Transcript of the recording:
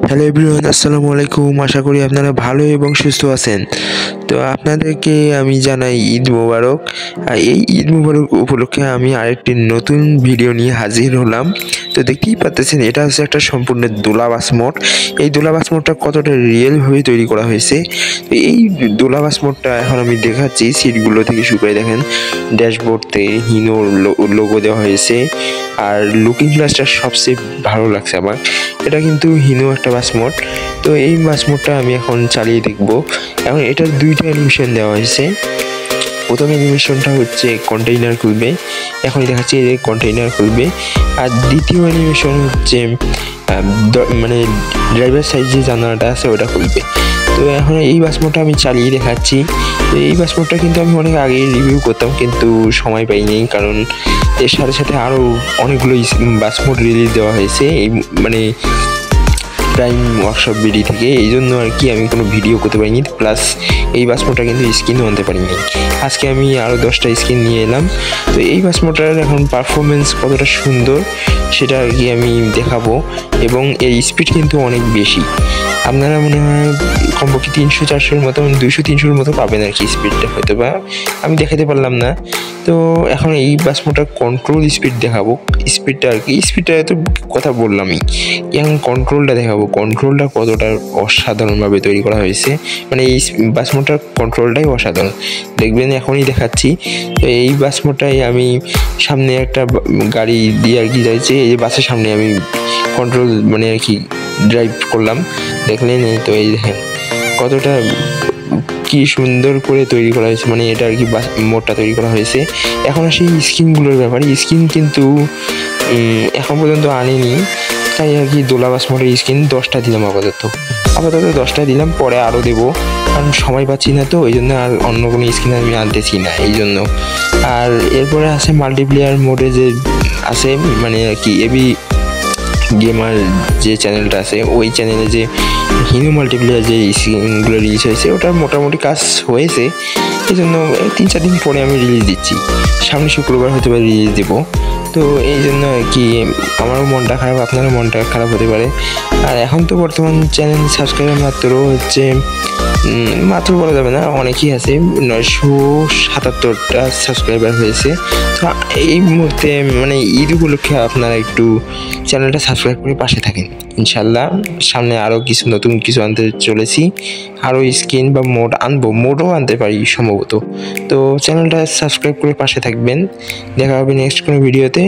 Hello everyone, আসসালামু আলাইকুম। আশা করি আপনারা ভালো এবং সুস্থ আছেন। তো আপনাদেরকে আমি জানাই ঈদ মোবারক। আর এই ঈদ মোবারক উপলক্ষে আমি আরেকটি নতুন ভিডিও নিয়ে হাজির হলাম। তো দেখতেই পাচ্ছেন, এটা হচ্ছে একটা সম্পূর্ণ দোলাবাস মোড। এই দোলাবাস মোডটা কতটা রিয়েলভাবে তৈরি করা হয়েছে, তো এই দোলাবাস মোডটা এখন আমি দেখাচ্ছি। সিটগুলো থেকে শুরু করে দেখেন, ড্যাশবোর্ডতে হিনোর লোগো দেওয়া হয়েছে। আর লুকিং গ্লাসটা সবচেয়ে ভালো লাগছে আমার। এটা কিন্তু হিনো একটা বাস মোড। তো এই বাস মোডটা আমি এখন চালিয়ে দেখব। এখন এটার দুইটা অ্যানিমেশন দেওয়া হয়েছে। প্রথম অ্যানিমেশনটা হচ্ছে কন্টেইনার খুলবে, এখনই দেখাচ্ছি যে কন্টেইনার খুলবে। আর দ্বিতীয় অ্যানিমেশন হচ্ছে মানে ড্রাইভার সাইড যে জানালাটা আছে ওটা খুলবে। তো এখন এই বাস মোডটা আমি চালিয়ে দেখাচ্ছি। তো এই বাস মোডটা কিন্তু আমি অনেক আগে রিভিউ করতাম, কিন্তু সময় পাইনি, কারণ এর সাথে সাথে আরও অনেকগুলো বাস মোড রিলিজ দেওয়া হয়েছে এই মানে প্রাইম ওয়ার্কশপ বিডি থেকে। এই জন্য আর কি আমি কোনো ভিডিও করতে পারিনি। প্লাস এই বাস মোডটা কিন্তু স্ক্রিনও আনতে পারিনি। আজকে আমি আরও 10টা স্ক্রিন নিয়ে এলাম। তো এই বাস মোডটার এখন পারফরমেন্স কতটা সুন্দর সেটা আর কি আমি দেখাবো। এবং এর স্পিড কিন্তু অনেক বেশি। আপনারা মনে হয় কমপক্ষে 300-400-র মতো, 200-300-র মতো পাবেন আর কি স্পিডটা, হয়তো বা আমি দেখাতে পারলাম না। তো এখন এই বাস মোডটার কন্ট্রোল স্পিড দেখাবো। স্পিডটা আর কি, স্পিডটা এত কথা বললামই, এখন কন্ট্রোলটা দেখাবো। কন্ট্রোলটা কতটা অসাধারণভাবে তৈরি করা হয়েছে, মানে এই বাস মোডটার কন্ট্রোলটাই অসাধারণ। দেখবেন এখনই দেখাচ্ছি। তো এই বাস মোডটাই আমি সামনে একটা গাড়ি দিয়ে আর কি যাইছে, এই বাসের সামনে আমি কন্ট্রোল মানে আর কি ড্রাইভ করলাম, দেখলেন। তো এই দেখেন কতটা কি সুন্দর করে তৈরি করা হয়েছে, মানে এটা আর কি মোডটা তৈরি করা হয়েছে। এখন আসি স্ক্রিনগুলোর ব্যাপারে। স্ক্রিন কিন্তু এখন পর্যন্ত আনিনি, তাই আর কি দোলাবাস মোডের স্ক্রিন 10টা দিলাম আপাতত 10টা দিলাম, পরে আরও দেবো, কারণ সময় পাচ্ছি না, তো ওই জন্য আর অন্য কোনো স্ক্রিন আমি আনতেছি না এই জন্য। আর এরপরে আছে মাল্টিপ্লেয়ার মোডে যে আছে, মানে আর কি এবি গেমার যে চ্যানেলটা আছে, ওই চ্যানেলে যে হিনো মাল্টিপ্লেয়ার যে স্ক্রিনগুলো রিলিজ হয়েছে, ওটা মোটামুটি কাজ হয়েছে। এই জন্য 3-4 দিন পরে আমি রিলিজ দিচ্ছি, সামনে শুক্রবার হতে পারে রিলিজ দেবো। তো এই জন্য আর কি আমারও মনটা খারাপ, আপনারও মনটা খারাপ হতে পারে। আর এখন তো বর্তমান চ্যানেল সাবস্ক্রাইবার মাত্র বলা যাবে না, অনেকেই আছে, 977টা সাবস্ক্রাইবার হয়েছে। তো এই মুহূর্তে মানে ঈদ উপলক্ষে আপনারা একটু চ্যানেলটা সাবস্ক্রাইব করে পাশে থাকেন। ইনশাল্লাহ সামনে আরও নতুন কিছু আনতে চলেছি, আরও স্ক্রিন বা মোডও আনতে পারি সম্ভবত। তো চ্যানেলটা সাবস্ক্রাইব করে পাশে থাকবেন। দেখা হবে নেক্সট কোনো ভিডিওতে।